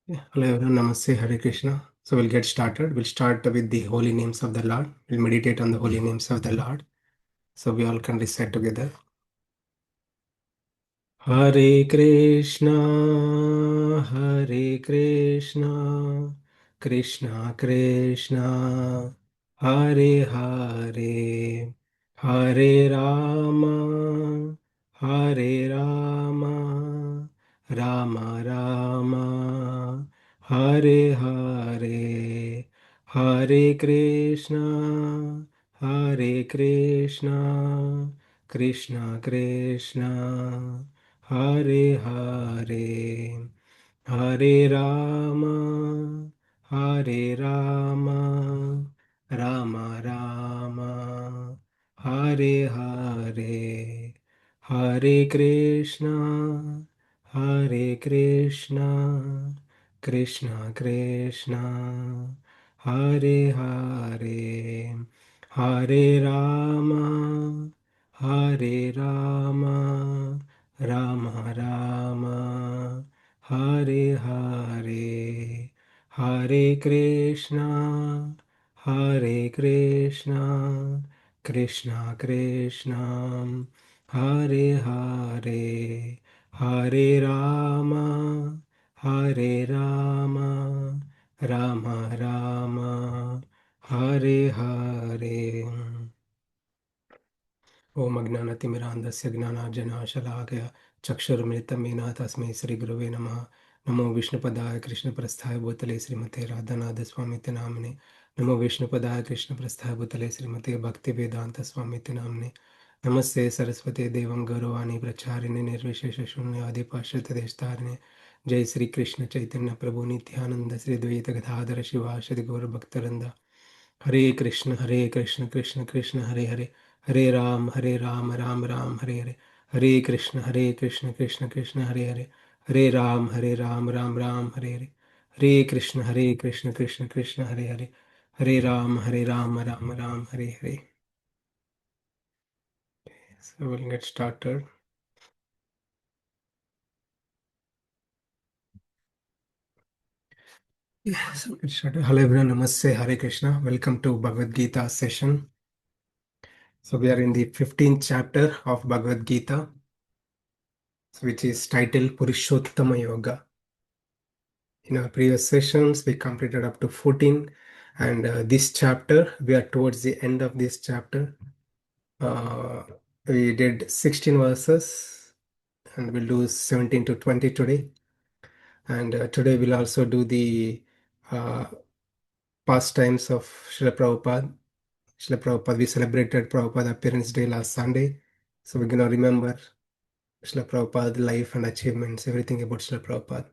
Yeah. Hello everyone, Namaste, Hare Krishna. So we'll get started. We'll start with the holy names of the Lord. We'll meditate on the holy names of the Lord. So we all can recite together. Hare Krishna, Hare Krishna, Krishna Krishna, Hare Hare, Hare Rama, Hare Rama, Rama Rama, Hare Hare, Hare Krishna, Hare Krishna, Krishna Krishna, Hare Hare, Hare Rama, Hare Rama, Rama Rama, Hare Hare, Hare Krishna, Hare Krishna, Krishna Krishna, Hare Hare, Hare Rama, Hare Rama, Rama Rama, Hare Hare, Hare Krishna, Hare Krishna, Krishna Krishna, Hare Hare, Hare Rama, Hare Rama, Rama Rama, Hare Hare. ओम अज्ञानतिमिरान्धस्य ज्ञानार्जनशलाकया चक्षुरुन्मिलितं येन तस्मै श्रीगुरवे नमः। नमो विष्णुपदाय कृष्णप्रस्थाय भूतले श्रीमते राधानाथस्वामिति नामिने। नमो विष्णुपदाय कृष्णप्रस्थाय भूतले श्रीमते भक्तिवेदान्तस्वामिति नामिने। नमस्ते सरस्वते देवं गौरवाणी प्रचारिणे निर्विशेषशून्यादि पाश्चात्यदेशतारिणे। जय श्री कृष्ण चैतन्य प्रभु नित्यानंद श्री द्वैत गदाधर शिवाशदि गौरभक्तवृंद। हरे कृष्ण कृष्ण कृष्ण हरे हरे, हरे राम राम राम हरे हरे, हरे कृष्ण कृष्ण कृष्ण हरे हरे, हरे राम राम राम हरे हरे, हरे कृष्ण कृष्ण कृष्ण हरे हरे, हरे Ram Ram Ram Hare Hare. So we'll get started. Yes, we'll get started. Hello everyone, Namaste, Hare Krishna. Welcome to Bhagavad Gita session. So we are in the 15th chapter of Bhagavad Gita, which is titled Purushottama Yoga. In our previous sessions, we completed up to 14, and this chapter, we are towards the end of this chapter. We did 16 verses, and we'll do 17 to 20 today. And today we'll also do the pastimes of Srila Prabhupada. Srila Prabhupada, we celebrated Prabhupada Appearance Day last Sunday. So we're going to remember Srila Prabhupada life and achievements, everything about Srila Prabhupada.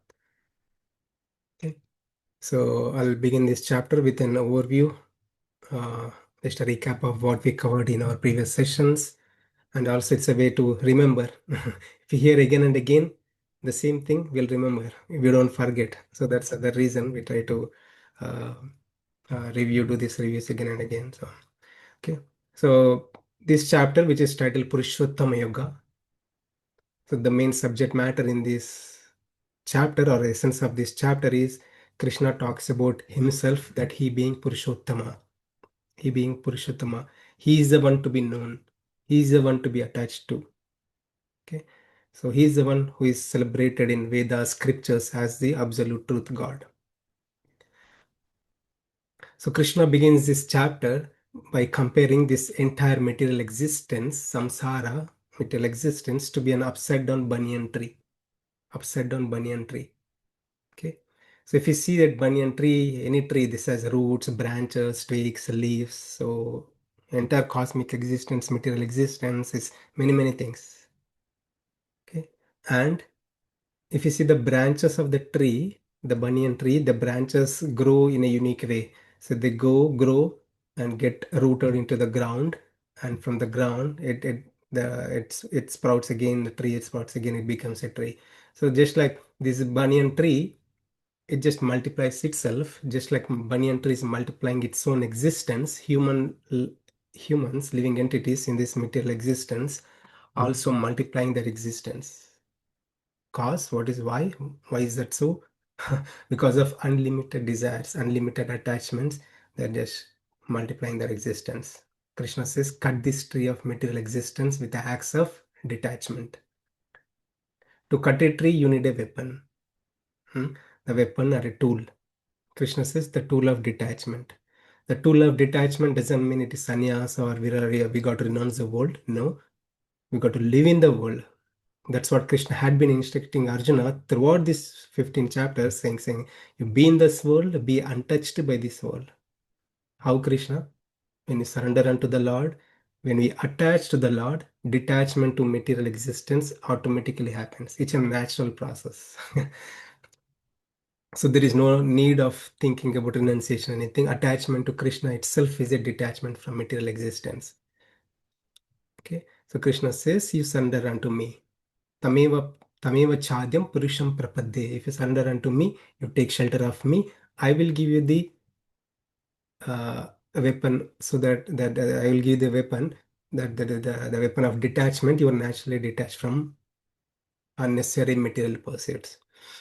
Okay. So I'll begin this chapter with an overview, just a recap of what we covered in our previous sessions. And also it's a way to remember. If you hear again and again the same thing, we'll remember. We don't forget. So that's the reason we try to uh, do these reviews again and again. So, okay. So this chapter, which is titled Purushottama Yoga. So the main subject matter in this chapter or essence of this chapter is Krishna talks about himself, that he being Purushottama. He being Purushottama. He is the one to be known. He is the one to be attached to. Okay. So he is the one who is celebrated in Vedas scriptures as the absolute truth God. So Krishna begins this chapter by comparing this entire material existence, samsara, material existence, to be an upside down banyan tree. Upside down banyan tree. Okay. So if you see that banyan tree, any tree, this has roots, branches, twigs, leaves. So entire cosmic existence, material existence is many, many things. Okay. And if you see the branches of the tree, the banyan tree, the branches grow in a unique way. So they grow and get rooted into the ground, and from the ground, it sprouts again. The tree it sprouts again. It becomes a tree. So just like this banyan tree, it just multiplies itself. Just like banyan tree is multiplying its own existence, humans, living entities in this material existence, also multiplying their existence. Cause, what is why is that so? Because of unlimited desires, unlimited attachments, they're just multiplying their existence. Krishna says, cut this tree of material existence with the axe of detachment. To cut a tree, you need a weapon. The weapon or a tool. Krishna says the tool of detachment. The tool of detachment doesn't mean it is sannyas or we got to renounce the world. No, we got to live in the world. That's what Krishna had been instructing Arjuna throughout this 15 chapters, saying, you be in this world, be untouched by this world. How, Krishna? When you surrender unto the Lord, when we attach to the Lord, detachment to material existence automatically happens. It's a natural process. So there is no need of thinking about renunciation or anything. Attachment to Krishna itself is a detachment from material existence. Okay. So Krishna says, you surrender unto me. Tameva Tameva Chadyam Purusham Prapadde. If you surrender unto me, you take shelter of me, I will give you the weapon, so that I will give the weapon, the weapon of detachment. You are naturally detached from unnecessary material pursuits.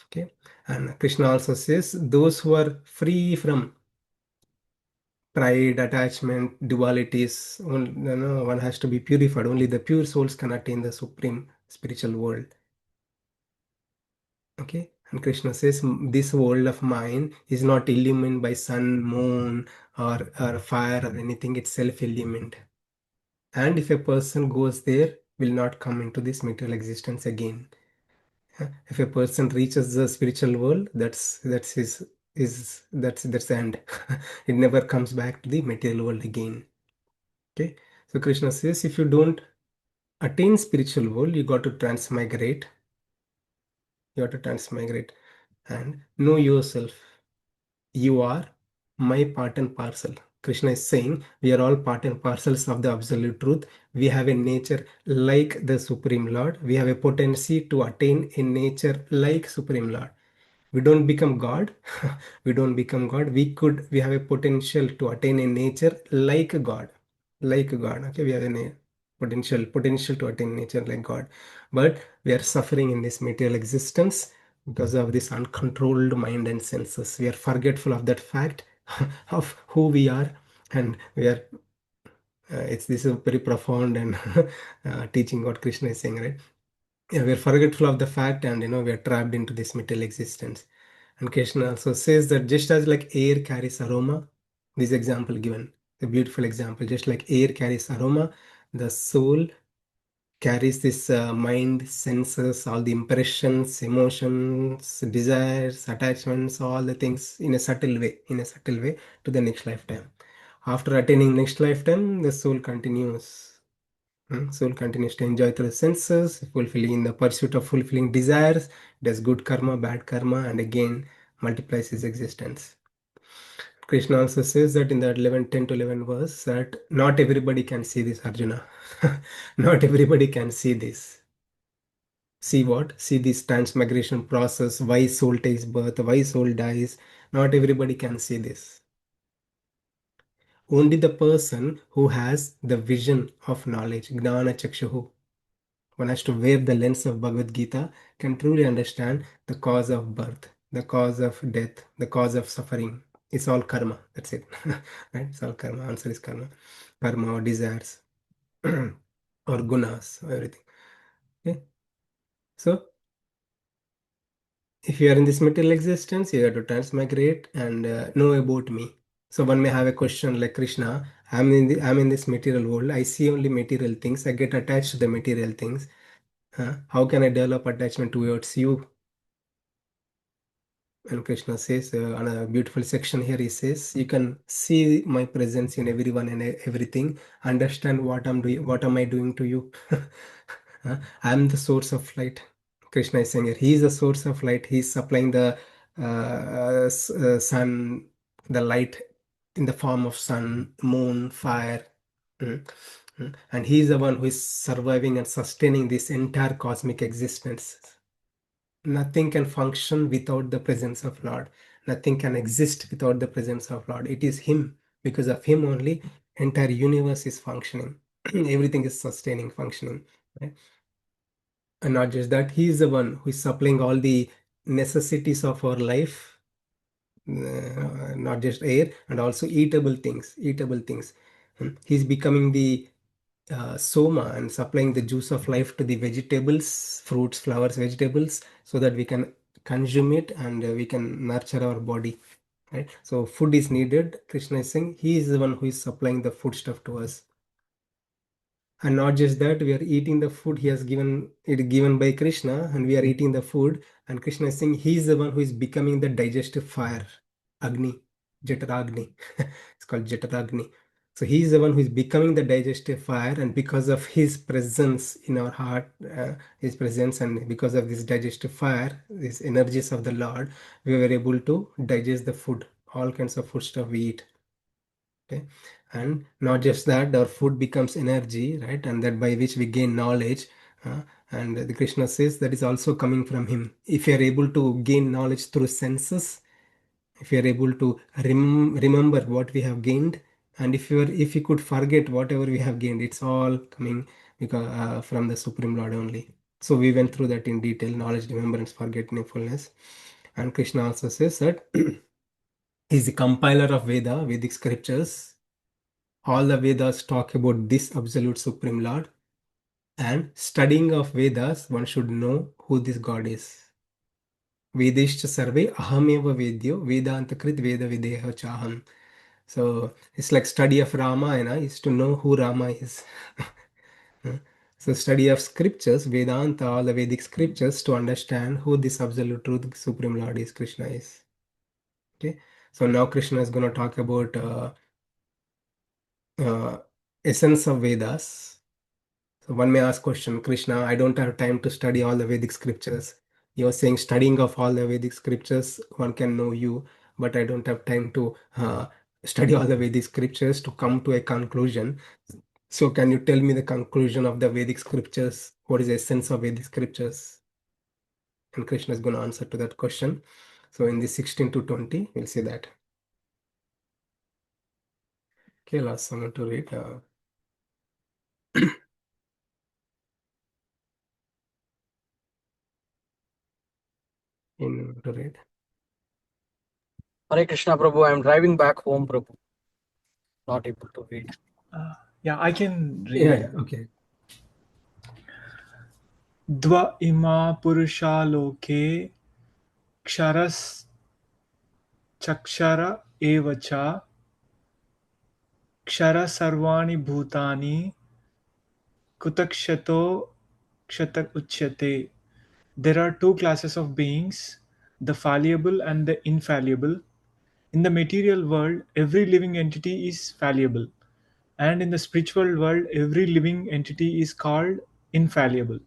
Okay. And Krishna also says, those who are free from pride, attachment, dualities, one has to be purified. Only the pure souls can attain the supreme spiritual world. Okay. And Krishna says, this world of mine is not illumined by sun, moon, or fire or anything. It's self-illumined. And if a person goes there, will not come into this material existence again. If a person reaches the spiritual world, that's his is that's the end. It never comes back to the material world again. Okay. So Krishna says, if you don't attain spiritual world, you got to transmigrate. You got to transmigrate and know yourself. You are my part and parcel. Krishna is saying we are all part and parcels of the absolute truth. We have a nature like the Supreme Lord. We have a potency to attain a nature like Supreme Lord. We don't become God. We don't become God. We have a potential to attain a nature like God. Like God. Okay, we have a potential to attain nature like God. But we are suffering in this material existence because of this uncontrolled mind and senses. We are forgetful of that fact of who we are, and we are. It's this is very profound and teaching what Krishna is saying, right? Yeah, we are forgetful of the fact, and we are trapped into this material existence. And Krishna also says that just as like air carries aroma, this example given, a beautiful example, just like air carries aroma, the soul carries this mind, senses, all the impressions, emotions, desires, attachments, all the things in a subtle way to the next lifetime. After attaining next lifetime, the soul continues. Soul continues to enjoy through the senses, fulfilling in the pursuit of fulfilling desires, does good karma, bad karma, and again multiplies his existence. Krishna also says that in the 10 to 11 verse that not everybody can see this, Arjuna. Not everybody can see this. See what? See this transmigration process, why soul takes birth, why soul dies. Not everybody can see this. Only the person who has the vision of knowledge, Gnana Chakshuhu, one has to wear the lens of Bhagavad Gita, can truly understand the cause of birth, the cause of death, the cause of suffering. It's all karma. That's it. Right? It's all karma. Answer is karma. Karma or desires or gunas or everything. Okay. So if you are in this material existence, you have to transmigrate and know about me. So one may have a question like Krishna, I'm in this material world. I see only material things. I get attached to the material things. How can I develop attachment towards you? And Krishna says on a beautiful section here, he says, you can see my presence in everyone and everything. Understand what I'm doing, what am I doing to you? I'm the source of light. Krishna is saying here, he is the source of light. He's supplying the sun, the light in the form of sun, moon, fire. Mm, And he is the one who is surviving and sustaining this entire cosmic existence. Nothing can function without the presence of Lord. Nothing can exist without the presence of Lord. It is Him. Because of Him only, entire universe is functioning. Everything is sustaining, functioning. Right? And not just that, He is the one who is supplying all the necessities of our life, not just air, and also eatable things. Eatable things. He's becoming the soma and supplying the juice of life to the vegetables, fruits, flowers, vegetables, so that we can consume it and we can nurture our body. Right? So food is needed. Krishna is saying he is the one who is supplying the food stuff to us. And not just that, we are eating the food he has given it given by Krishna, and we are eating the food, and Krishna is saying he is the one who is becoming the digestive fire, Agni, Jataragni. It's called Jataragni. So he is the one who is becoming the digestive fire, and because of his presence in our heart, his presence, and because of this digestive fire, these energies of the Lord, we were able to digest the food, all kinds of food stuff we eat. Okay, and not just that, our food becomes energy, right? And that by which we gain knowledge. uh, and the Krishna says that is also coming from him. If you are able to gain knowledge through senses, if you are able to remember what we have gained, and if you could forget whatever we have gained, it's all coming because from the Supreme Lord only. So we went through that in detail: knowledge, remembrance, forgetfulness. And Krishna also says that he's the compiler of Vedic scriptures. All the Vedas talk about this absolute Supreme Lord, and studying of Vedas, one should know who this God is. Vedishcha sarve ahameva vedyo vedantakrit veda videha chaham. So it's like study of Ramayana is to know who Rama is. So study of scriptures, Vedanta, all the Vedic scriptures, to understand who this absolute truth Supreme Lord is, Krishna is. Okay. So now Krishna is going to talk about uh, essence of Vedas. So one may ask question, Krishna, I don't have time to study all the Vedic scriptures. You're saying studying of all the Vedic scriptures, one can know you, but I don't have time to study all the Vedic scriptures to come to a conclusion. So can you tell me the conclusion of the Vedic scriptures? What is the essence of Vedic scriptures? And Krishna is going to answer to that question. So in the 16 to 20, we'll see that. Okay, last someone to read. To read. Hare Krishna Prabhu, I am driving back home, Prabhu. Not able to read. Yeah, I can read. Yeah, okay. Dva ima purusha loke ksharas chakshara evacha kshara sarvani bhutani kutakshato kshatak uchyate. There are two classes of beings, the fallible and the infallible. In the material world, every living entity is fallible, and in the spiritual world, every living entity is called infallible.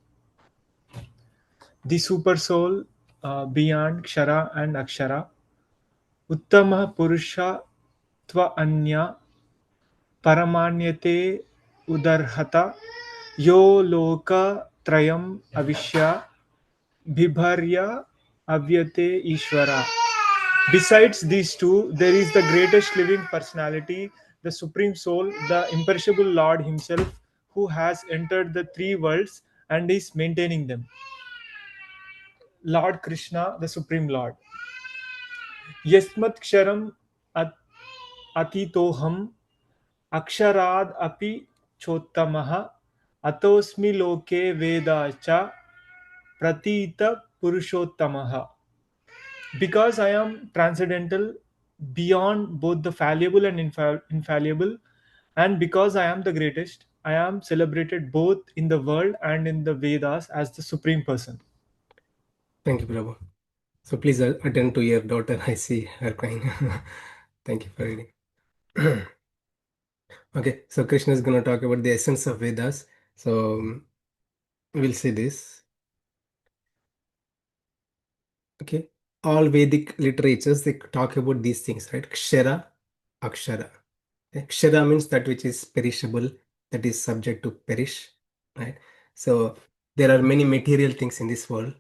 The super soul beyond Kshara and Akshara, Uttama Purusha Tva Anya Paramanyate Udarhata Yo Loka Trayam Avishya Bibharya Avyate Ishvara. Besides these two, there is the greatest living personality, the Supreme Soul, the imperishable Lord Himself, who has entered the three worlds and is maintaining them. Lord Krishna, the Supreme Lord. Yasmat Ksharam Atitoham Aksharad Api Chottamaha Atosmi Loke Vedacha Pratita Purushottamaha. Because I am transcendental, beyond both the fallible and infallible, and because I am the greatest, I am celebrated both in the world and in the Vedas as the Supreme Person. Thank you, Prabhu. So please attend to your daughter. I see her crying. Thank you for reading. Okay, so Krishna is going to talk about the essence of Vedas. So we'll see this. Okay, all Vedic literatures, they talk about these things, right? Kshara, Akshara. Okay, Kshara means that which is perishable, that is subject to perish, right? So there are many material things in this world.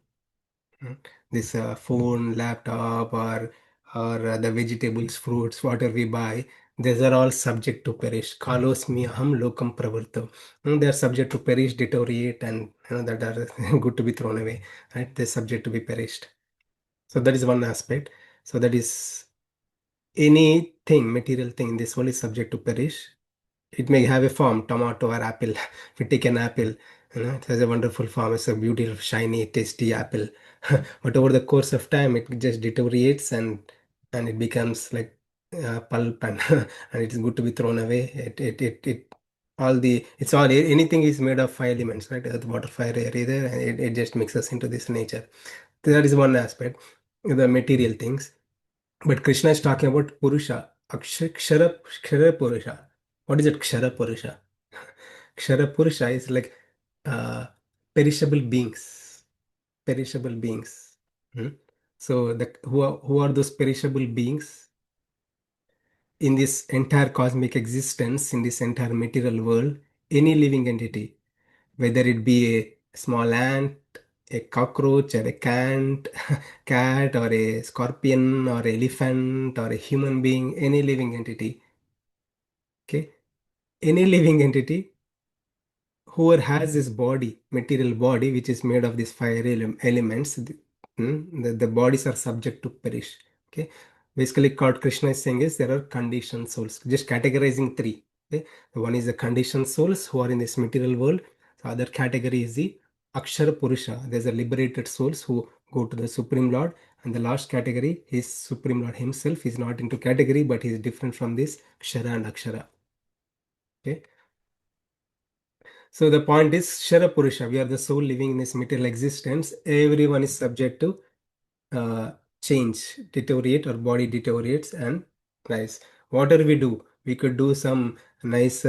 This phone, laptop, or the vegetables, fruits, whatever we buy, these are all subject to perish. Kalosmi aham lokam pravarto. They are subject to perish, deteriorate, and that are good to be thrown away. Right? They're subject to be perished. So that is one aspect. So that is anything, material thing in this world is subject to perish. It may have a form, tomato or apple. If you take an apple, it has a wonderful form. It's a beautiful, shiny, tasty apple. But over the course of time, it just deteriorates and it becomes like pulp and and it is good to be thrown away. It all the it's all anything is made of five elements, right? Earth, water, fire, air, either, and it just mixes into this nature. That is one aspect, the material things. But Krishna is talking about Purusha, Kshara Purusha. What is it, Kshara Purusha? Kshara Purusha is like uh, perishable beings. Perishable beings. Hmm? So who are those perishable beings? In this entire cosmic existence, in this entire material world, any living entity, whether it be a small ant, a cockroach, or a cat, or a scorpion, or elephant, or a human being, any living entity, okay, any living entity, whoever has this body, material body, which is made of these five elements, the bodies are subject to perish. Okay, basically, what Krishna is saying is there are conditioned souls. Just categorizing three. Okay, one is the conditioned souls who are in this material world. The other category is the Akshara Purusha. There's a liberated souls who go to the Supreme Lord. And the last category is Supreme Lord himself. He's not into category, but he's different from this Kshara and Akshara. Okay. So the point is Shara Purusha. We are the soul living in this material existence. Everyone is subject to uh, change, deteriorate, or body deteriorates and rise. Whatever we do, we could do some nice.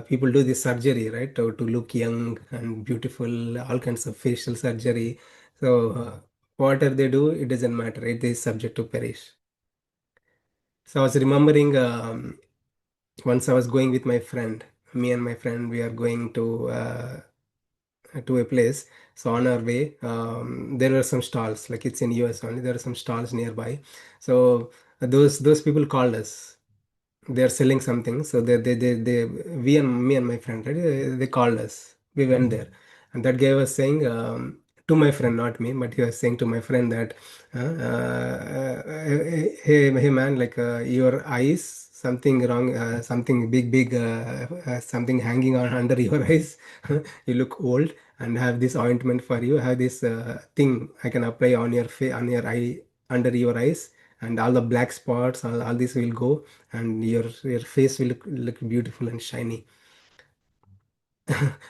People do this surgery, right, to look young and beautiful. All kinds of facial surgery. So whatever they do, it doesn't matter. It is subject to perish. So I was remembering once I was going with my friend. Me and my friend, we are going to a place. So on our way, there were some stalls, like it's in US only. There are some stalls nearby. So those people called us. They're selling something. So we and me and my friend, right? They called us. We went there, and that guy was saying to my friend, not me, but he was saying to my friend that, hey man, like your eyes, something wrong, something big, something hanging on under your eyes. You look old, and have this ointment for you. Have this thing I can apply on your face, on your eye, under your eyes, and all the black spots, all this will go, and your face will look beautiful and shiny.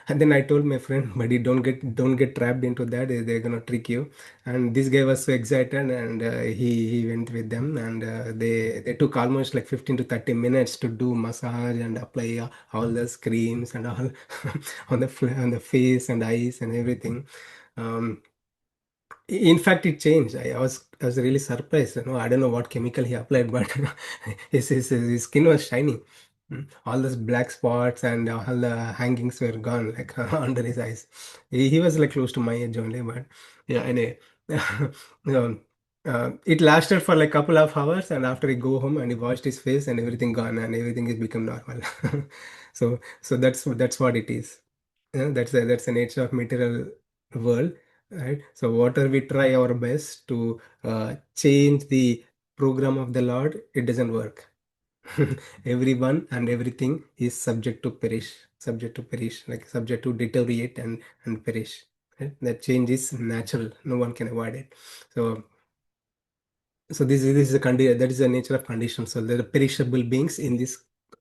And then I told my friend, buddy, don't get trapped into that. They're gonna trick you. And this guy was so excited, and he went with them, and they took almost like 15 to 30 minutes to do massage and apply all the creams and all on on the face and eyes and everything. Um, in fact, it changed. I was really surprised. I don't know what chemical he applied, but his skin was shiny. All those black spots and all the hangings were gone, like under his eyes. He was like close to my age only, but yeah. Anyway, it lasted for like couple of hours, and after he go home and he washed his face and everything gone, and everything has become normal. So that's what it is. Yeah, that's the nature of material world, right? So whatever we try our best to change the program of the Lord, it doesn't work. Everyone and everything is subject to perish, like subject to deteriorate and perish. Right? That change is natural. No one can avoid it. So this is a that is the nature of conditions. So there are perishable beings in this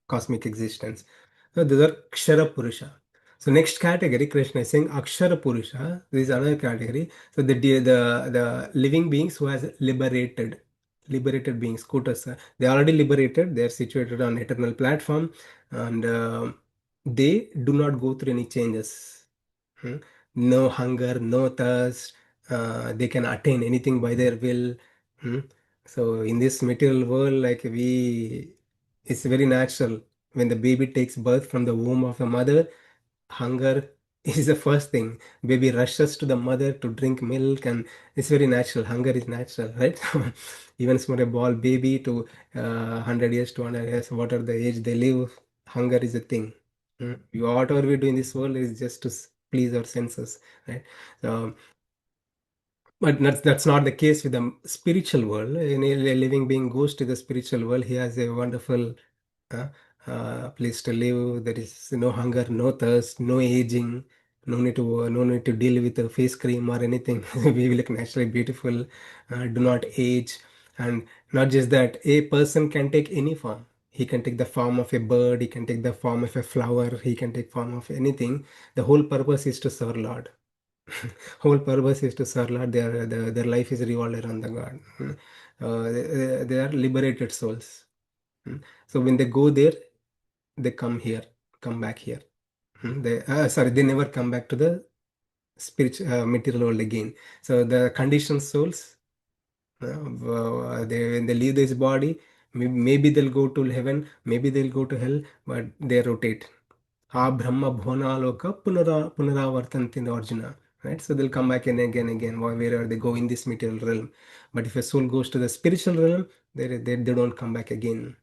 cosmic existence. So those are Kshara Purusha. So next category, Krishna is saying Akshara Purusha. This is another category. So the living beings who has liberated beings, Kutas, they are already liberated. They are situated on eternal platform, and they do not go through any changes. Hmm. No hunger, no thirst. They can attain anything by their will. Hmm. So in this material world, like it's very natural. When the baby takes birth from the womb of the mother, hunger is the first thing. Baby rushes to the mother to drink milk, and it's very natural. Hunger is natural, right? Even small a ball baby to 100 years, 200 years, whatever the age they live, hunger is a thing. Whatever we do in this world is just to please our senses, right? So But that's not the case with the spiritual world. A living being goes to the spiritual world, he has a wonderful uh, place to live. There is no hunger, no thirst, no aging, no need to deal with a face cream or anything. We look naturally beautiful, do not age, and not just that. A person can take any form. He can take the form of a bird. He can take the form of a flower. He can take form of anything. The whole purpose is to serve Lord. Whole purpose is to serve Lord. Their life is revolved around the God. They are liberated souls. So when they go there, they come here, come back here. They never come back to the spiritual material world again. So the conditioned souls, when they leave this body, maybe they'll go to heaven, maybe they'll go to hell, but they rotate. Ha Brahma Bhonaloka Punaravartanti in Arjuna. Right? So they'll come back and again, wherever they go in this material realm. But if a soul goes to the spiritual realm, they don't come back again.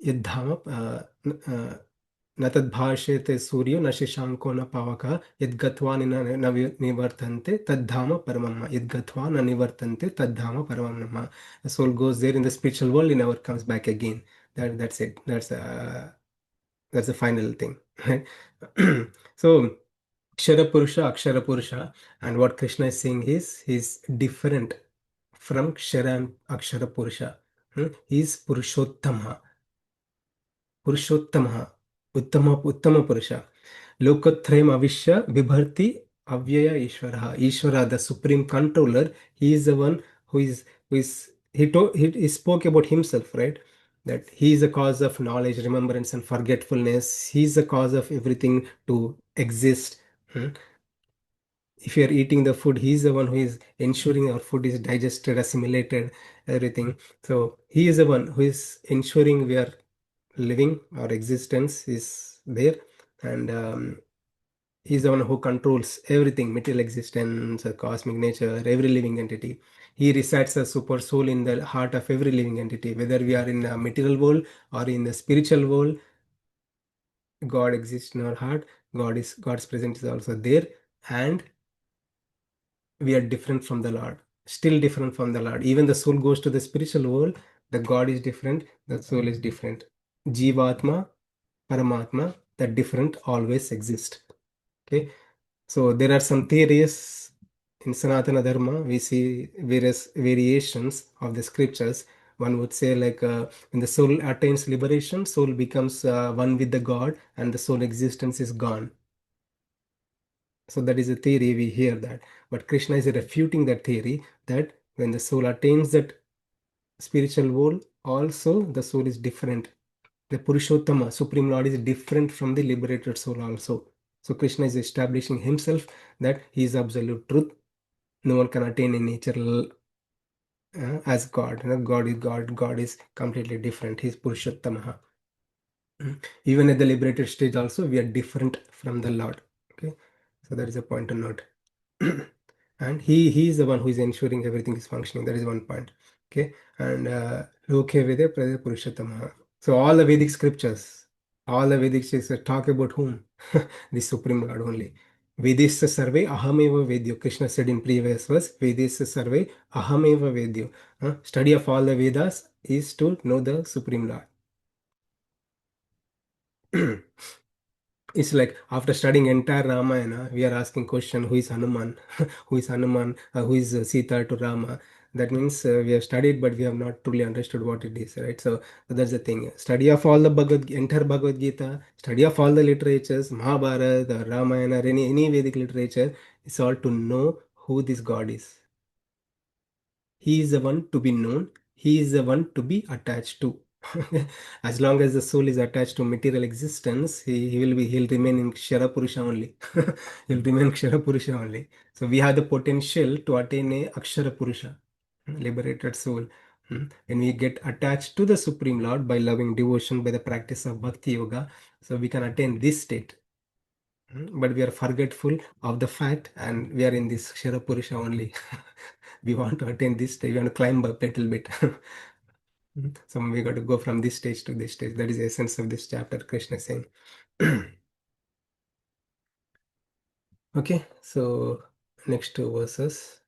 यद्धाम न तद्भाषेते सूर्यो न शशांको न पावकः यद्गत्वा न निवर्तन्ते तद्धाम परमं मम यद्गत्वा न निवर्तन्ते तद्धाम परमं मम. The soul goes there in the spiritual world, it never comes back again. That's it. That's the final thing. Right? So Kshara Purusha, Akshara Purusha, and what Krishna is saying is he's different from Kshara and Akshara Purusha. He's Purushottama. पुरुषोत्तमः उत्तम पुरुष लोकत्रयम् अविश्य बिभर्ति अव्यय ईश्वरः ईश्वरः the supreme controller. He is the one who is he spoke about himself, right? That he is the cause of knowledge, remembrance and forgetfulness. He is the cause of everything to exist. If you are eating the food, he is the one who is ensuring our food is digested, assimilated, everything. So he is the one who is ensuring we are living, our existence is there, and he's the one who controls everything, material existence, cosmic nature, every living entity. He resides as super soul in the heart of every living entity, whether we are in the material world or in the spiritual world. God exists in our heart. God's presence is also there, and we are different from the Lord, still different from the Lord. Even the soul goes to the spiritual world, the God is different, the soul is different. Jivatma, Paramatma, that different always exist. Okay, so there are some theories in Sanatana Dharma. We see various variations of the scriptures. One would say, like, when the soul attains liberation, soul becomes one with the God, and the soul existence is gone. So that is a theory, we hear that. But Krishna is refuting that theory that when the soul attains that spiritual world, also the soul is different. The Purushottama, Supreme Lord, is different from the liberated soul also. So Krishna is establishing himself that he is absolute truth. No one can attain a nature as God. God is God. God is completely different. He is Purushottama. Even at the liberated stage also, we are different from the Lord. Okay, so that is a point to note. And he is the one who is ensuring everything is functioning. That is one point. Okay, and Loke Vede Prade Purushottama. So all the Vedic scriptures, talk about whom? The Supreme Lord only. Vedisya sarve ahameva vedyo. Krishna said in previous verse, Vedisya sarve ahameva vedyo. Study of all the Vedas is to know the Supreme Lord. It's like after studying entire Ramayana, we are asking question: Who is Hanuman? Who is Hanuman? Who is Sita to Rama? That means we have studied, but we have not truly understood what it is, right? So that's the thing. Study of all the entire Bhagavad Gita, study of all the literatures, Mahabharata, Ramayana, any Vedic literature, it's all to know who this God is. He is the one to be known. He is the one to be attached to. As long as the soul is attached to material existence, he'll remain in Kshara Purusha only. He'll remain Kshara Purusha only. So we have the potential to attain a Akshara Purusha, liberated soul. When we get attached to the Supreme Lord by loving devotion, by the practice of Bhakti Yoga, so we can attain this state. But we are forgetful of the fact, and we are in this Kshara Purusha only. We want to attain this stage, we want to climb up a little bit. So we got to go from this stage to this stage. That is the essence of this chapter, Krishna is saying. Okay, so next two verses.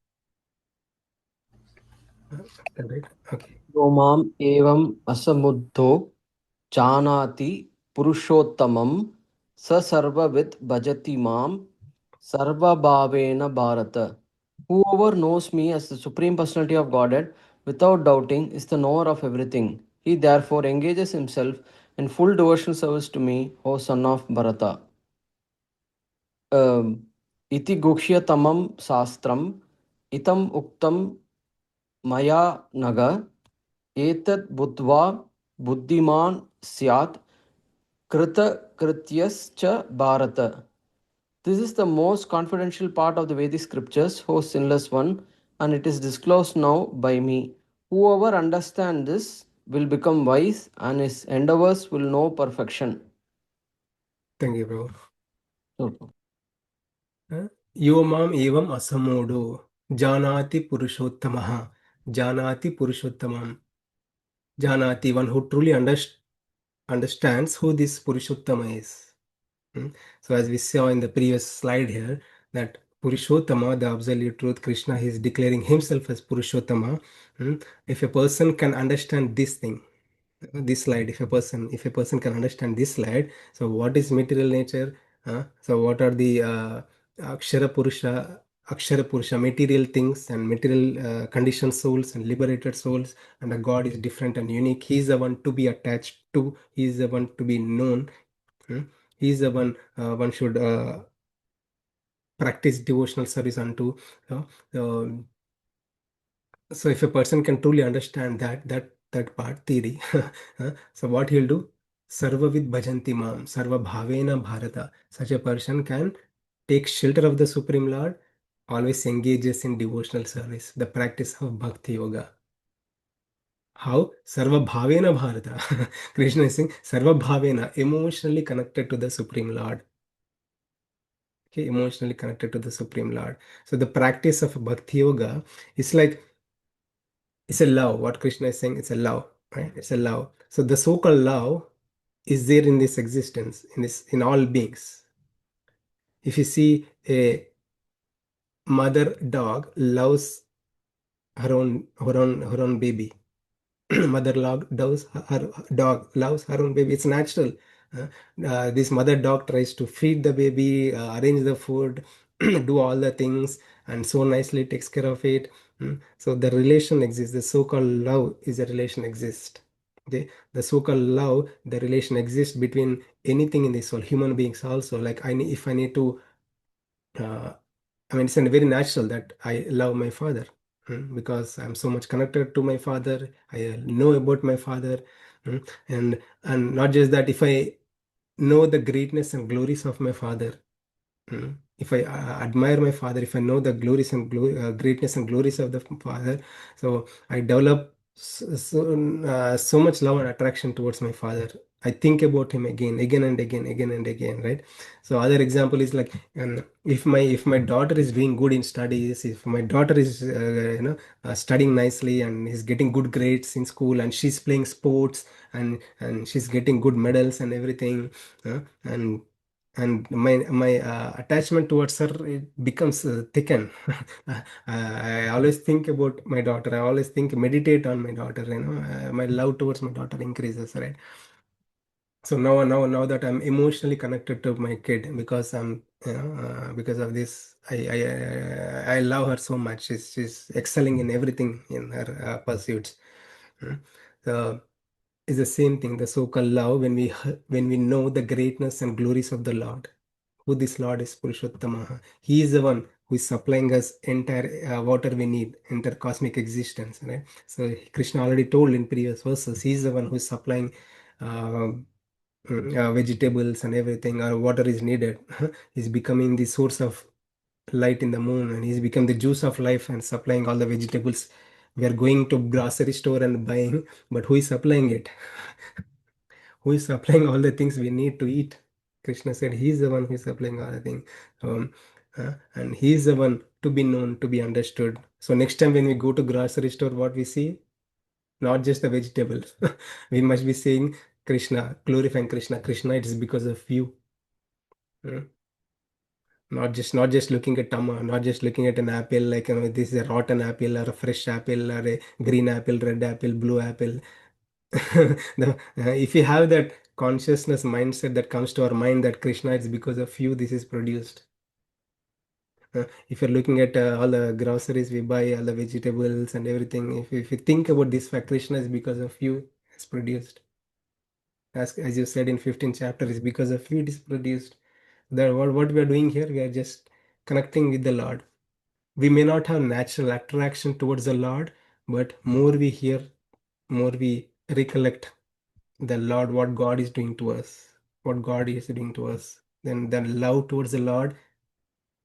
Right? Okay. यो माम् एवम् असमुद्धो जानाति पुरुषोत्तमं स सर्वविद् भजति मां sarvabhavena bharata. Whoever knows me as the Supreme Personality of Godhead without doubting is the knower of everything. He therefore engages himself in full devotional service to me, O son of Bharata. Iti guhyatamam sastram itam uktam maya naga etat buddhva buddhiman syat krita krityascha bharata. This is the most confidential part of the Vedic scriptures, O sinless one, and it is disclosed now by me. Whoever understands this will become wise, and his endeavors will know perfection. Thank you, bro. Okay. Yo mam evam asamodo janati purushottamah. Janati purushottamam. Janati, one who truly understands who this Purushottama is. So as we saw in the previous slide here, that Purushottama, the absolute truth, Krishna, he is declaring himself as Purushottama. If a person can understand this thing, this slide, if a person can understand this slide, so what is material nature? So what are the Akshara Purusha, material things and material conditioned souls and liberated souls, and the God is different and unique. He is the one to be attached to. He is the one to be known. He is the one should practice devotional service unto. Um, so if a person can truly understand that part theory, so what he'll do? Sarva vid bhajanti mam, sarva bhavena bharata. Such a person can take shelter of the Supreme Lord, always engages in devotional service, the practice of bhakti yoga. How? Sarva bhavena bharata. Krishna is saying sarva bhavena, emotionally connected to the Supreme Lord. Okay, emotionally connected to the Supreme Lord. So the practice of bhakti yoga is like, it's a love. What Krishna is saying, it's a love, right? It's a love. So the so-called love is there in this existence, in all beings. If you see a mother dog loves her own baby, mother dog loves her own baby. It's natural. Uh, this mother dog tries to feed the baby, arrange the food, do all the things, and so nicely takes care of it. So the relation exists. The so-called love is a relation exists. Okay, the so-called love, the relation exists between anything in this world, human beings also. Like if I need to. It's very natural that I love my father, because I'm so much connected to my father. I know about my father, and not just that. If I know the greatness and glories of my father, if I admire my father, if I know the glories and greatness and glories of the father, so I develop so much love and attraction towards my father. I think about him again and again, again and again, right? So other example is like, if my daughter is doing good in studies, if my daughter is studying nicely and is getting good grades in school, and she's playing sports, and she's getting good medals and everything, and my attachment towards her, it becomes thickened. I always think about my daughter. I always meditate on my daughter. My love towards my daughter increases, right? So now that I'm emotionally connected to my kid, because because of this, I love her so much. She's excelling in everything in her pursuits. Mm. So it's the same thing, the so-called love, when we know the greatness and glories of the Lord, who this Lord is, Purushottama. He is the one who is supplying us entire water we need, entire cosmic existence, right? So Krishna already told in previous verses, he is the one who is supplying uh, vegetables and everything, or water is needed. He's becoming the source of light in the moon, and he's become the juice of life and supplying all the vegetables. We are going to grocery store and buying, but who is supplying it? Who is supplying all the things we need to eat? Krishna said he is the one who is supplying all the things. And he is the one to be known, to be understood. So next time when we go to grocery store, what we see? Not just the vegetables. We must be saying Krishna, glorifying Krishna. Krishna, it is because of you. Not just looking at tama, not just looking at an apple like, this is a rotten apple or a fresh apple or a green apple, red apple, blue apple. If you have that consciousness mindset that comes to our mind that Krishna is because of you this is produced. If you're looking at all the groceries we buy, all the vegetables and everything, if you think about this fact, Krishna is because of you it's produced. As you said in 15th chapter, is because of you it is produced. That what we are doing here, we are just connecting with the Lord. We may not have natural attraction towards the Lord, but more we hear, more we recollect the Lord, what God is doing to us, what God is doing to us. Then the love towards the Lord,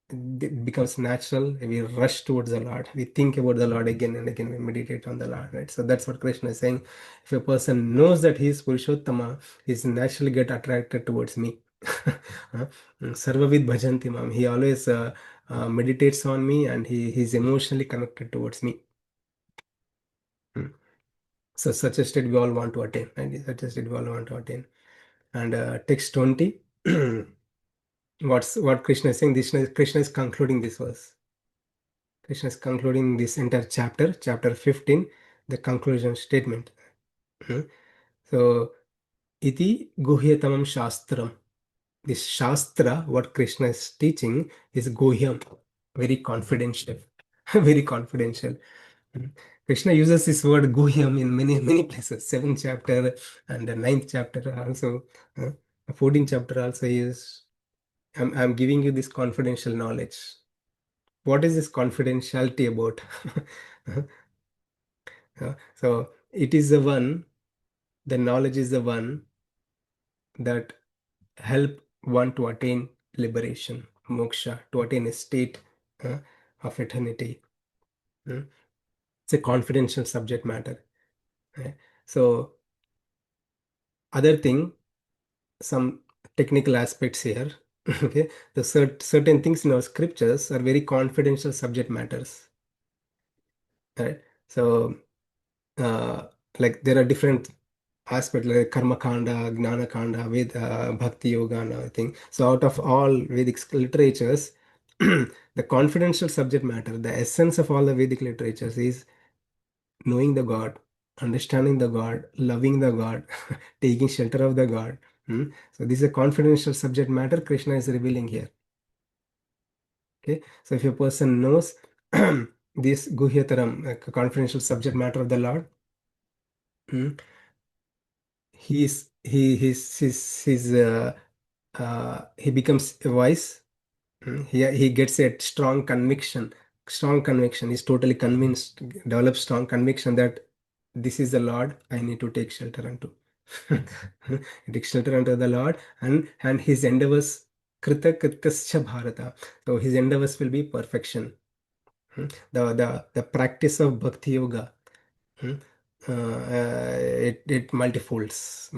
it becomes natural. We rush towards the Lord. We think about the Lord again and again. We meditate on the Lord, right? So that's what Krishna is saying. If a person knows that he is Purushottama, he's naturally get attracted towards me. Sarvavid bhajanti mam. He always meditates on me and he's emotionally connected towards me. Hmm. So such a state we all want to attain, right? Such a state we all want to attain. And text 20. What Krishna is saying? Krishna is concluding this verse. Krishna is concluding this entire chapter 15, the conclusion statement. Hmm. So, iti guhyatamam shastram. This shastra, what Krishna is teaching, is guhyam, very confidential, very confidential. Hmm. Krishna uses this word guhyam in many places. 7th chapter and the 9th chapter also, 14th chapter also is. I'm giving you this confidential knowledge. What is this confidentiality about? So it is the one, the knowledge is the one that help one to attain liberation, moksha, to attain a state uh, of eternity. It's a confidential subject matter. So other thing, some technical aspects here. Okay, the certain things in our scriptures are very confidential subject matters. Right. So like there are different aspects like karma kanda, gnana kanda, bhakti yoga and everything. So out of all Vedic literatures, the confidential subject matter, the essence of all the Vedic literatures is knowing the God, understanding the God, loving the God, taking shelter of the God. So this is a confidential subject matter Krishna is revealing here. Okay, so if a person knows this guhyataram, like a confidential subject matter of the Lord, he becomes wise. He gets a strong conviction. He's totally convinced, develops strong conviction that this is the Lord I need to take shelter unto. He takes shelter unto the Lord, and his endeavors, krita kritascha bharata. So his endeavors will be perfection. The practice of bhakti yoga, hmm, it multifolds,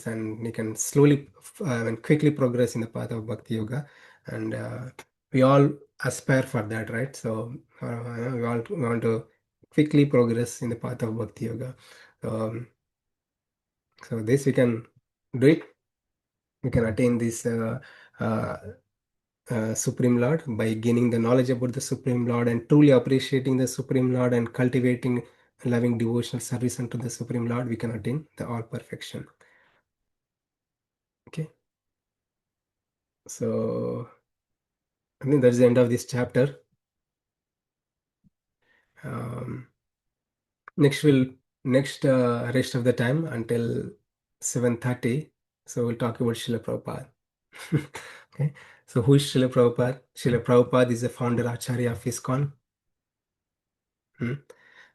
and we can slowly and quickly progress in the path of bhakti yoga, and we all aspire for that, right? So we all want to quickly progress in the path of bhakti yoga. So this we can do it. We can attain this uh, Supreme Lord by gaining the knowledge about the Supreme Lord and truly appreciating the Supreme Lord and cultivating loving devotional service unto the Supreme Lord. We can attain the all perfection. Okay, so I think that's the end of this chapter. Um, next rest of the time until 7:30. So we'll talk about Srila Prabhupada. Okay, so who is Srila Prabhupada? Srila Prabhupada is the founder Acharya of ISKCON.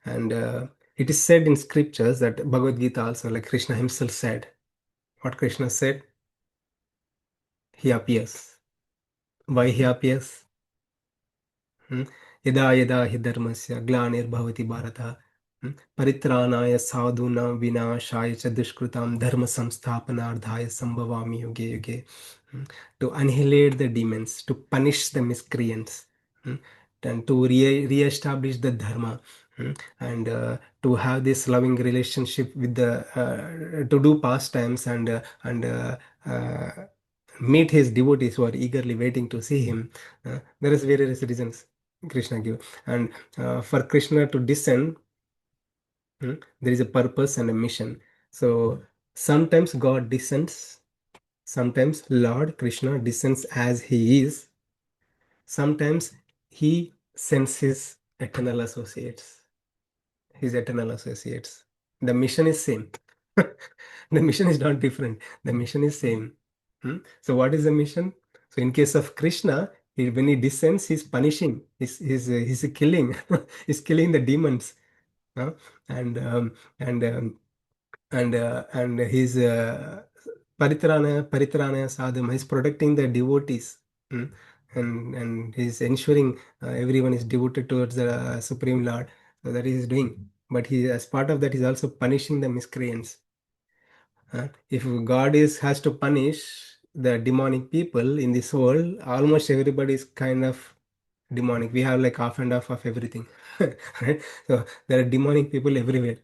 And it is said in scriptures that Bhagavad Gita also, like Krishna himself said, what Krishna said, he appears. Why he appears? Yada yada hi dharmasya glanirбhavati bharata परित्राणाय साधूनां विनाशाय च दुष्कृतां धर्म संस्थापनार्थाय संभवामि युगे युगे. To annihilate the demons, to punish the miscreants, and to re-establish the dharma, and to have this loving relationship with the to do pastimes and meet his devotees who are eagerly waiting to see him. There is various reasons Krishna give, and for Krishna to descend, there is a purpose and a mission. So sometimes God descends, sometimes Lord Krishna descends as he is, sometimes he sends his eternal associates. His eternal associates. The mission is same. The mission is not different. The mission is same. So what is the mission? So in case of Krishna, when he descends, he's punishing. He's killing. He's killing the demons. Huh? And and and he's paritrana sadham. He's protecting the devotees. Hmm? And he's ensuring everyone is devoted towards the Supreme Lord. So that he is doing. But he, as part of that, is also punishing the miscreants. If God is has to punish the demonic people in this world, almost everybody is kind of demonic. We have like half and half of everything. Right? So there are demonic people everywhere.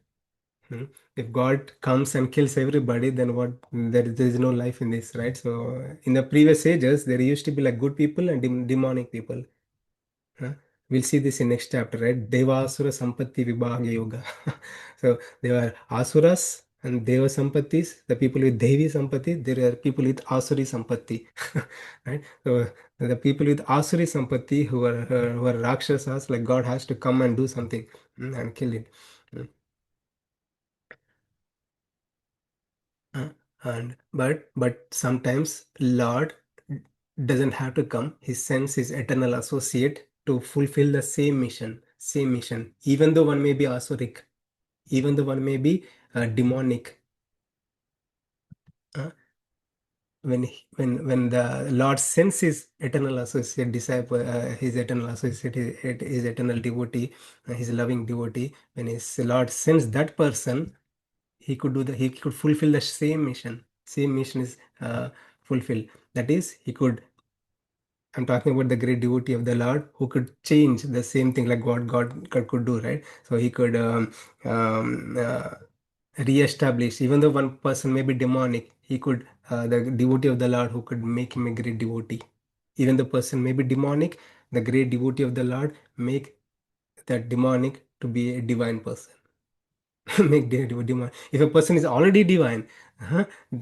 If God comes and kills everybody, then what? There is no life in this, right? So in the previous ages, there used to be like good people and demonic people. Huh? We'll see this in next chapter, right? Devasura Sampatti Vibhaga Yoga. So there are Asuras and Deva Sampattis, the people with Devi Sampatti, there are people with Asuri Sampatti. Right? So the people with Asuri Sampatti who are Rakshasas, like God has to come and do something and kill it. Mm. But sometimes Lord doesn't have to come. He sends his eternal associate to fulfill the same mission. Even though one may be asuric, even though one may be demonic. uh, when the Lord sends his eternal associate disciple, his eternal associate, his eternal devotee, his loving devotee, when his Lord sends that person, he could fulfill the same mission. Same mission is fulfilled. That is, he could. I'm talking about the great devotee of the Lord who could change the same thing like God could do, right? So he could um, uh, re-establish, even though one person may be demonic, he could, the devotee of the Lord who could make him a great devotee. Even the person may be demonic, the great devotee of the Lord make that demonic to be a divine person. Make divine. If a person is already divine,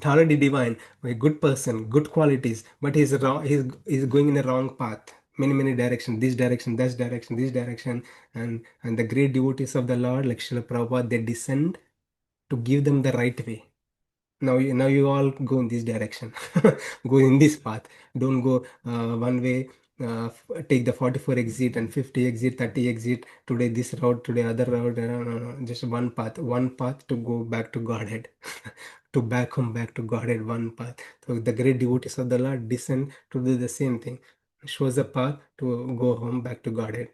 already divine, a good person, good qualities, but he's wrong, he's going in a wrong path, many direction, this direction, that direction, this direction, and the great devotees of the Lord, like Srila Prabhupada, they descend to give them the right way. Now you all go in this direction. Go in this path. Don't go one way. Take the 44 exit and 50 exit, 30 exit. Today this route, today other route. No. Just one path to go back to Godhead. To back home, back to Godhead, one path. So the great devotees of the Lord descend to do the same thing. Shows a path to go home, back to Godhead.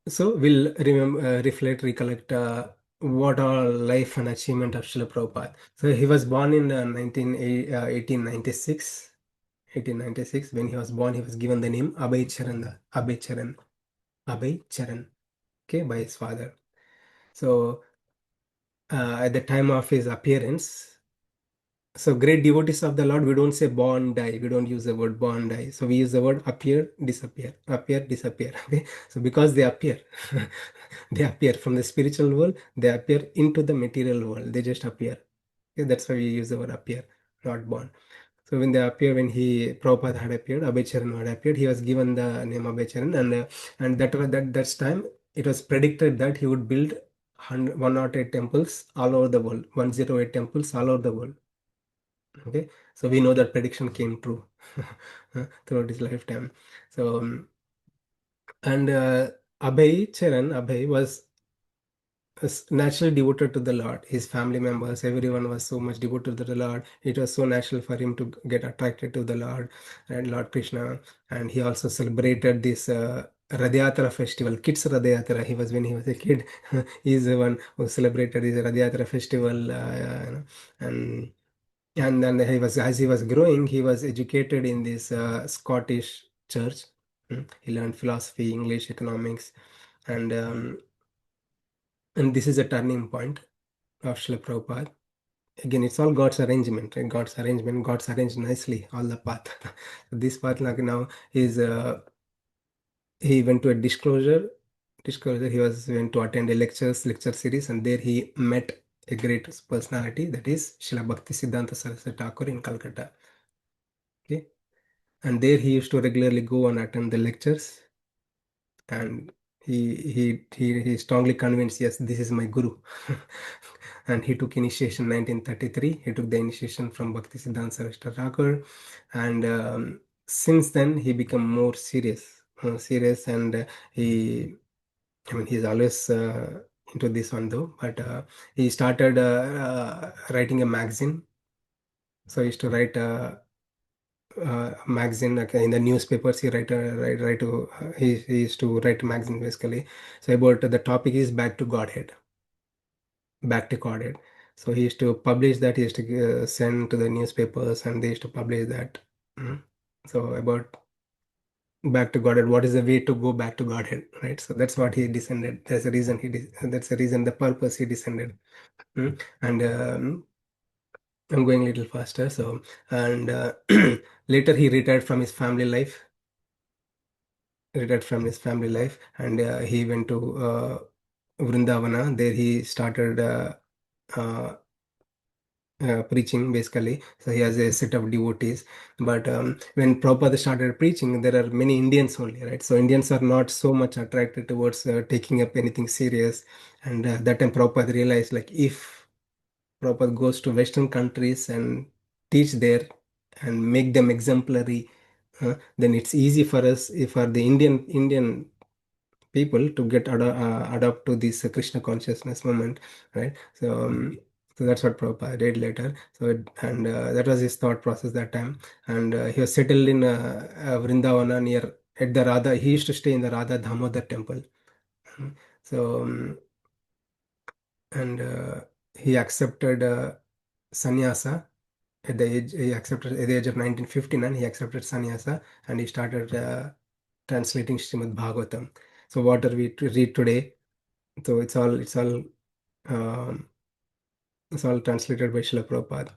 So we'll remember, reflect, recollect what all life and achievement of Srila Prabhupada. So he was born in 1896. 1896. When he was born, he was given the name Abhay Charan. Abhay Charan. Abhay Charan. Okay, by his father. So at the time of his appearance, so great devotees of the Lord, we don't say born, die. We don't use the word born, die. So we use the word appear, disappear. Appear, disappear. Okay. So because they appear, they appear from the spiritual world, they appear into the material world. They just appear. Okay. That's why we use the word appear, not born. So when they appear, when Prabhupada had appeared, Abhaycharan had appeared, he was given the name Abhaycharan, and that's time it was predicted that he would build 108 temples all over the world, 108 temples all over the world. Okay, so we know that prediction came true throughout his lifetime. So and Abhay was naturally devoted to the Lord. His family members, everyone was so much devoted to the Lord. It was so natural for him to get attracted to the Lord and Lord Krishna. And he also celebrated this Radhyatra festival, kids Radhyatra. He was when he was a kid. He's the one who celebrated this Radhyatra festival, and and then he was, as he was growing, he was educated in this Scottish church. He learned philosophy, English, economics, and this is a turning point of Srila Prabhupada. again, it's all God's arrangement, right? God's arrangement, God's arranged nicely all the path. This path, like now, is he went to a disclosure. He went to attend a lecture series, and there he met a great personality, that is Srila Bhakti Siddhanta Saraswati Thakur in Calcutta. Okay, and there he used to regularly go and attend the lectures, and he strongly convinced, yes, this is my guru. And he took initiation 1933. He took the initiation from Bhakti Siddhanta Saraswati Thakur, and since then he became more serious, and he, I mean, he's always into this one though, but he started writing a magazine. So he used to write magazine, like in the newspapers. He he used to write a magazine basically. So about the topic is back to Godhead. So he used to publish that. He used to send to the newspapers, and they used to publish that. Mm. So about back to Godhead, what is the way to go back to Godhead, right? So that's what he descended. That's the reason that's the reason, the purpose he descended. And I'm going a little faster. So, and later he retired from his family life, and he went to Vrindavana. There he started uh, preaching basically. So he has a set of devotees. But when Prabhupada started preaching, there are many Indians only, right? So Indians are not so much attracted towards taking up anything serious. And that time Prabhupada realized, like, if Prabhupada goes to Western countries and teach there and make them exemplary, then it's easy for us, for the Indian people to get adopt to this Krishna consciousness movement, right? So, so that's what Prabhupada did later. So, and that was his thought process that time. And he was settled in Vrindavana near at the Radha. He used to stay in the Radha Damodar temple. Mm. So, and he accepted sannyasa at the age. He accepted at the age of 1959. He accepted sannyasa, and he started translating Srimad Bhagavatam. So, what are we to read today? So um, it's all translated by Srila Prabhupada.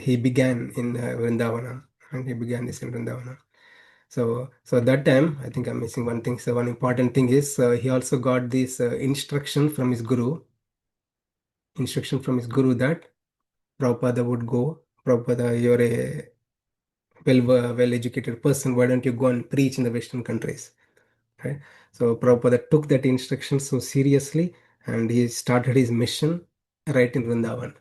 He began in Vrindavana, and he began this in Vrindavana. So at that time, I think I'm missing one thing. So one important thing is he also got this instruction from his guru that Prabhupada would go. Prabhupada, you're a well-educated person. Why don't you go and preach in the Western countries? Right? So Prabhupada took that instruction so seriously, and he started his mission right in Vrindavan.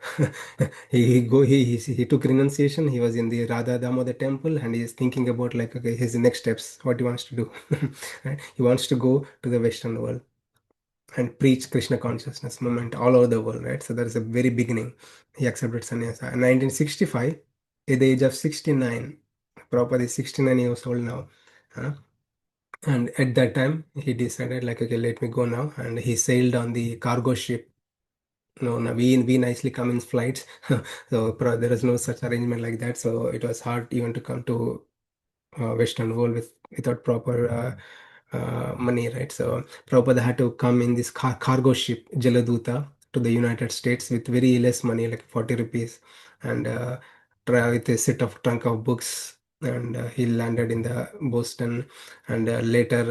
He took renunciation. He was in the Radha Damodar temple, and he is thinking about, like, okay, his next steps, what he wants to do. Right? He wants to go to the Western world and preach Krishna consciousness movement all over the world, right? So that is a very beginning. He accepted sannyasa. In 1965, at the age of 69, Prabhupada is 69 years old now. huh? And at that time, he decided, like, okay, let me go now. And he sailed on the cargo ship. No, no, we nicely come in flights. So there is no such arrangement like that. So it was hard even to come to Western world without proper money, right? So Prabhupada had to come in this cargo ship, Jaladuta, to the United States with very less money, like 40 rupees, and try with a set of trunk of books. And he landed in the Boston, and later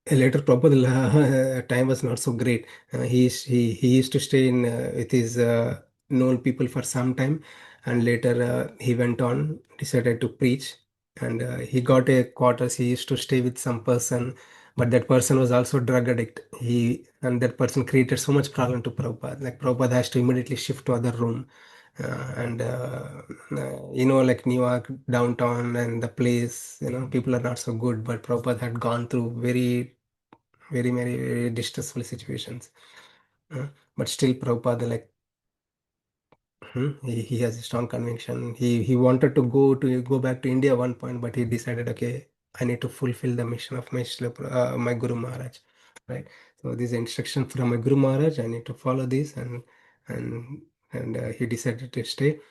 Prabhupada time was not so great. He used to stay in with his known people for some time, and later he went on, decided to preach, and he got a quarters. He used to stay with some person, but that person was also drug addict. And that person created so much problem to Prabhupada. Like, Prabhupada has to immediately shift to other room. And like New York downtown and the place, people are not so good. But Prabhupada had gone through very distressful situations. But still, Prabhupada, like, he has a strong conviction. He wanted to go back to India at one point, but he decided, okay, I need to fulfill the mission of my Guru Maharaj, right? So this instruction from my Guru Maharaj, I need to follow this, and he decided to stay.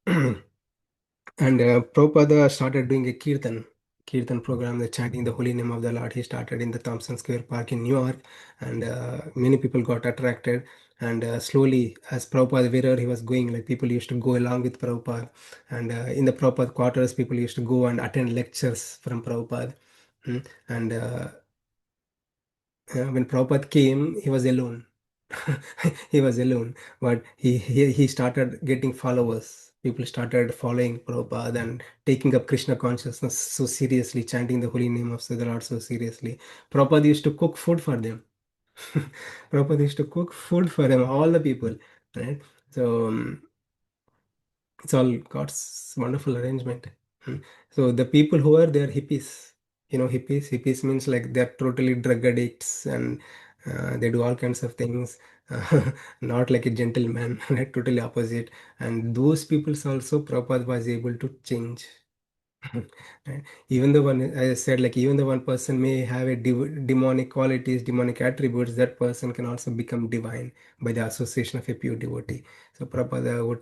And Prabhupada started doing a kirtan. Kirtan program, the chanting the holy name of the Lord. He started in the Thompson Square Park in New York, and many people got attracted. And slowly, as Prabhupada, wherever he was going, like people used to go along with Prabhupada. And in the Prabhupada quarters, people used to go and attend lectures from Prabhupada. And when Prabhupada came, he was alone. He was alone, but he started getting followers. People started following Prabhupada and taking up Krishna consciousness so seriously, chanting the holy name of the Lord so seriously. Prabhupada used to cook food for them. Prabhupada used to cook food for them, all the people, right? So it's all God's wonderful arrangement. Hmm. So the people who are there, hippies, hippies means like they're totally drug addicts, and they do all kinds of things, not like a gentleman, right? Totally opposite. And those peoples also Prabhupada was able to change. Right? Even the one, as I said, like even the one person may have a demonic qualities, demonic attributes, that person can also become divine by the association of a pure devotee. So Prabhupada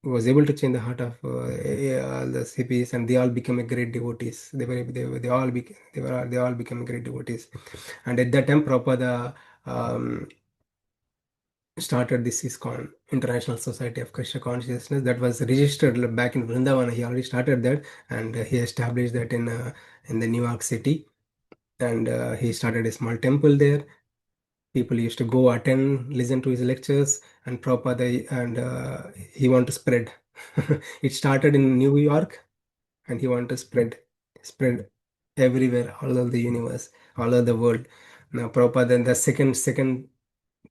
was able to change the heart of all the hippies, and they all became a great devotees. They all became great devotees. And at that time, Prabhupada um, started this ISKCON, International Society of Krishna Consciousness, that was registered back in Vrindavan. He already started that, and he established that in the New York City, and he started a small temple there. People used to go attend, listen to his lectures, and Prabhupada, and he want to spread. It started in New York, and he want to spread everywhere, all over the universe, all over the world. Now Prabhupada, then the second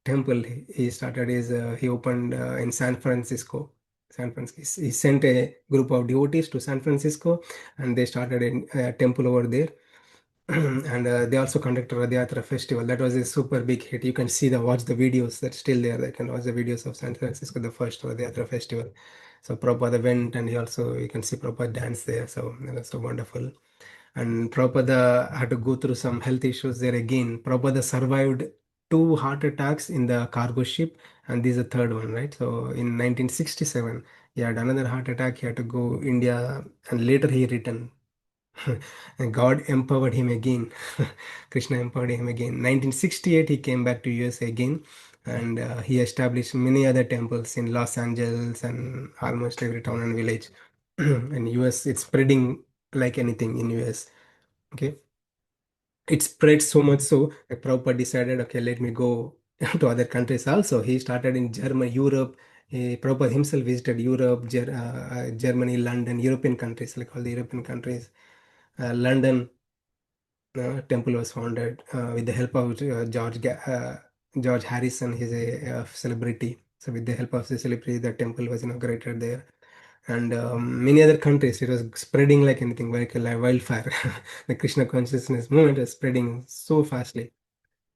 temple he started is he opened in San Francisco. San Francisco. He sent a group of devotees to San Francisco, and they started a temple over there. And they also conducted Rath Yatra festival. That was a super big hit. You can see watch the videos that's still there. They can watch the videos of San Francisco, the first Rath Yatra festival. So Prabhupada went, and you can see Prabhupada dance there. So that was so wonderful. And Prabhupada had to go through some health issues there again. Prabhupada survived two heart attacks in the cargo ship, and this is the third one, right? So in 1967, he had another heart attack. He had to go India, and later he returned. And God empowered him again. Krishna empowered him again. 1968, he came back to US again, and he established many other temples in Los Angeles and almost every town and village. In US, it's spreading like anything in US. Okay, it spread so much so that Prabhupada decided, okay, let me go to other countries also. He started in Germany, Europe. Prabhupada himself visited Europe, Germany, London, European countries, like all the European countries. London temple was founded with the help of George Harrison. He's a celebrity. So with the help of the celebrity, the temple was inaugurated there. And many other countries, it was spreading like anything, like a wildfire. The Krishna consciousness movement is spreading so fastly,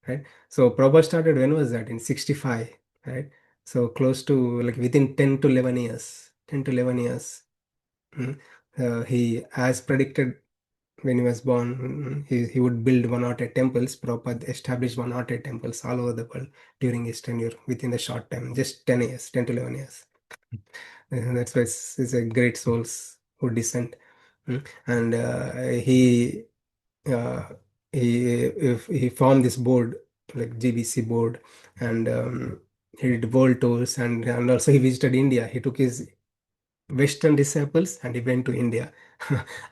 right? So Prabhupada started, when was that? In 65, right? So close to like within 10 to 11 years, 10 to 11 years. mm, he, as predicted when he was born, he would build 108 temples. Prabhupada established 108 temples all over the world during his tenure within the short time, just 10 years, 10 to 11 years. That's why it's a great souls who descend. And uh, he formed this board, like GBC board, and he did world tours, and also he visited India. He took his Western disciples and he went to India.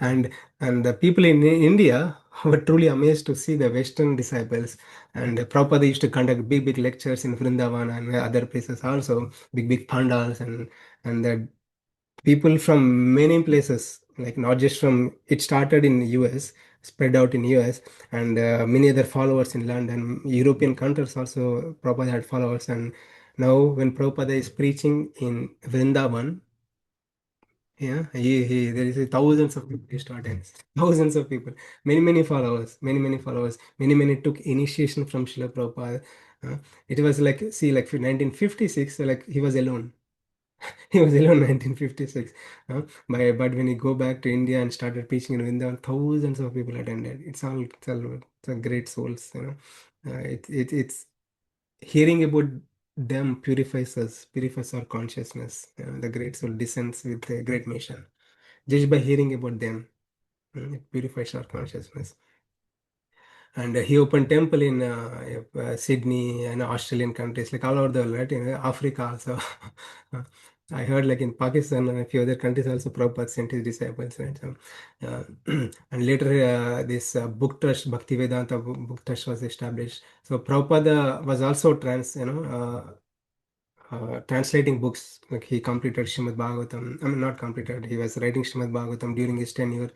and and the people in India were truly amazed to see the Western disciples. And Prabhupada used to conduct big lectures in Vrindavan and other places also, big pandals, and the people from many places, like not just from, it started in US, spread out in US, and many other followers in London, European countries also. Prabhupada had followers, and now when Prabhupada is preaching in Vrindavan, yeah, there is thousands of people used to attend. Thousands of people, many followers, many followers, many took initiation from Srila Prabhupada. It was like, see, like 1956, like he was alone. He was alone 1956. But when he go back to India and started preaching in Vrindavan, thousands of people attended. It's a great souls, it's hearing about them purifies us, purifies our consciousness. The great soul descends with a great mission just by hearing about them. It purifies our consciousness. And he opened temple in Sydney and Australian countries, like all over the world, right? In Africa also. I heard like in Pakistan and a few other countries also Prabhupada sent his disciples, right? So, uh, and later this book trust, Bhaktivedanta book trust was established. So Prabhupada was also translating books. Like he completed Srimad Bhagavatam. I mean, not completed. He was writing Srimad Bhagavatam during his tenure,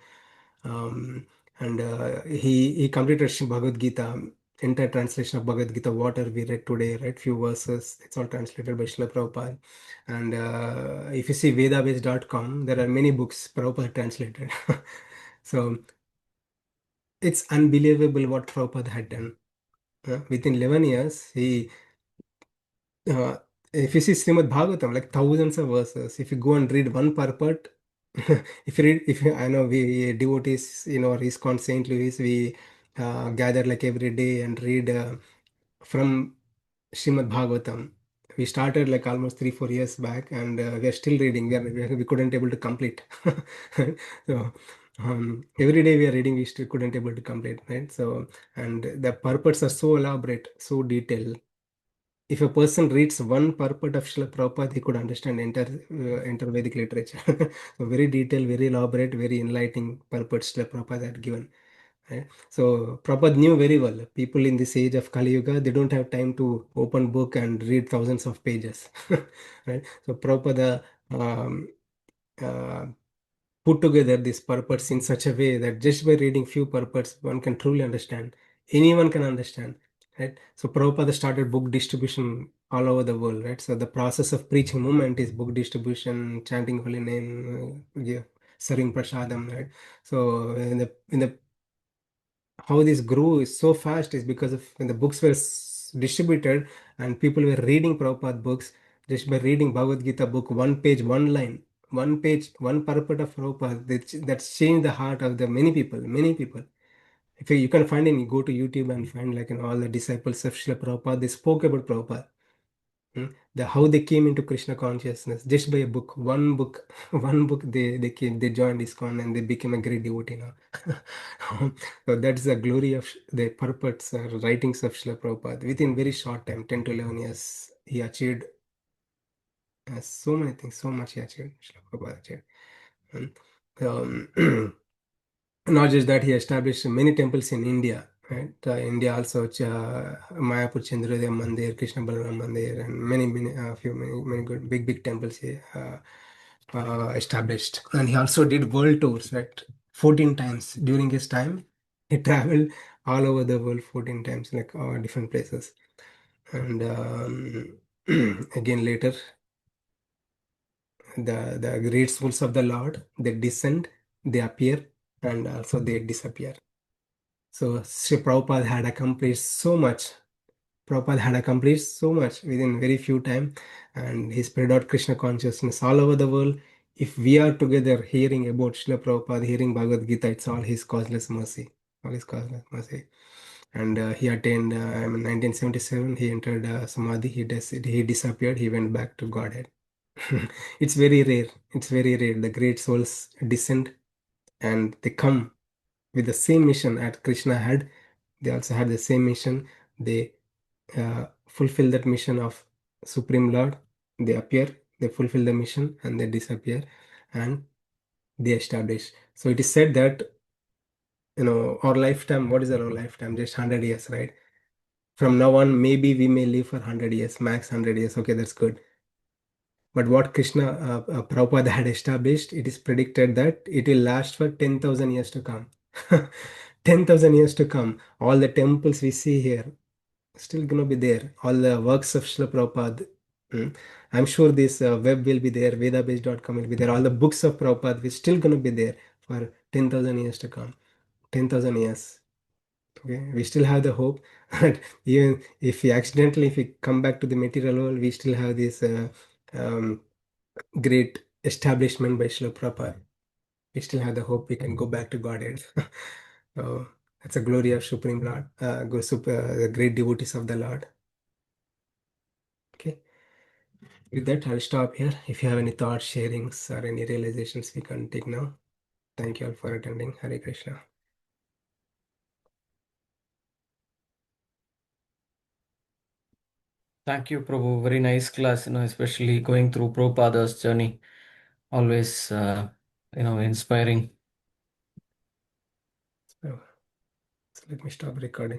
um, and he completed Bhagavad Gita, entire translation of Bhagavad Gita. Water we read today, right? Few verses. It's all translated by Srila Prabhupada. And if you see Vedabase.com, there are many books Prabhupada translated. So it's unbelievable what Prabhupada had done. Within 11 years, uh, if you see Srimad Bhagavatam, like thousands of verses, if you go and read one purport, I know we devotees, or ISKCON St. Louis, we gather like every day and read from Srimad Bhagavatam. We started like almost 3-4 years back, and we are still reading. We couldn't able to complete. So every day we are reading, we still couldn't able to complete, right? So, and the purports are so elaborate, so detailed. If a person reads one purport of Srila Prabhupada, he could understand entire Vedic literature. So very detailed, very elaborate, very enlightening purports Srila Prabhupada had given. Right? So Prabhupada knew very well, people in this age of Kali Yuga, they don't have time to open book and read thousands of pages. Right? So Prabhupada uh, put together these purports in such a way that just by reading few purports, one can truly understand. Anyone can understand, right? So Prabhupada started book distribution all over the world, right? So the process of preaching movement is book distribution, chanting holy name, serving prasadam, right? So in the how this grew is so fast is because of when the books were distributed and people were reading Prabhupada books, just by reading Bhagavad Gita book, one page, one line, one page, one purport of Prabhupada, that's changed the heart of the many people, many people. If you can find any, go to YouTube and find like all the disciples of Srila Prabhupada, they spoke about Prabhupada. How they came into Krishna consciousness just by a book, one book, one book. They joined ISKCON and they became a great devotee now. So that's the glory of the purports, writings of Srila Prabhupada. Within very short time, 10 to 11 years, he achieved so many things, so much he achieved. Srila Prabhupada achieved. Not just that, he established many temples in India. Right? India also, Mayapur Chandrodaya Mandir, Krishna Balaram Mandir, and many good big temples he established. And he also did world tours, right? 14 times during his time. He traveled all over the world 14 times, like different places. And again later, the great souls of the Lord, they descend, they appear, and also they disappear. So Sri Prabhupada had accomplished so much. Prabhupada had accomplished so much within very few time, and he spread out Krishna consciousness all over the world. If we are together hearing about Srila Prabhupada, hearing Bhagavad Gita, it's all his causeless mercy. All his causeless mercy. And he attained, in 1977, he entered Samadhi, he disappeared, he went back to Godhead. It's very rare. It's very rare. The great souls descend and they come with the same mission that Krishna had. They also have the same mission. They fulfill that mission of Supreme Lord. They appear, they fulfill the mission, and they disappear, and they establish. So it is said that our lifetime. What is our lifetime? Just 100 years, right? From now on, maybe we may live for 100 years, max 100 years. Okay, that's good. But what Krishna Prabhupada had established, it is predicted that it will last for 10,000 years to come. 10,000 years to come. All the temples we see here still gonna be there. All the works of Srila Prabhupada. I'm sure this web will be there. Vedabase.com will be there. All the books of Prabhupada will still gonna be there for 10,000 years to come. 10,000 years. Okay, we still have the hope. And even if we come back to the material world, we still have this um, great establishment by Srila Prabhupada. We still have the hope we can go back to Godhead. So that's a glory of Supreme Lord, the great devotees of the Lord. Okay. With that, I'll stop here. If you have any thoughts, sharings, or any realizations, we can take now. Thank you all for attending. Hare Krishna. Thank you, Prabhu. Very nice class, especially going through Prabhupada's journey. Always, inspiring. So let me stop recording.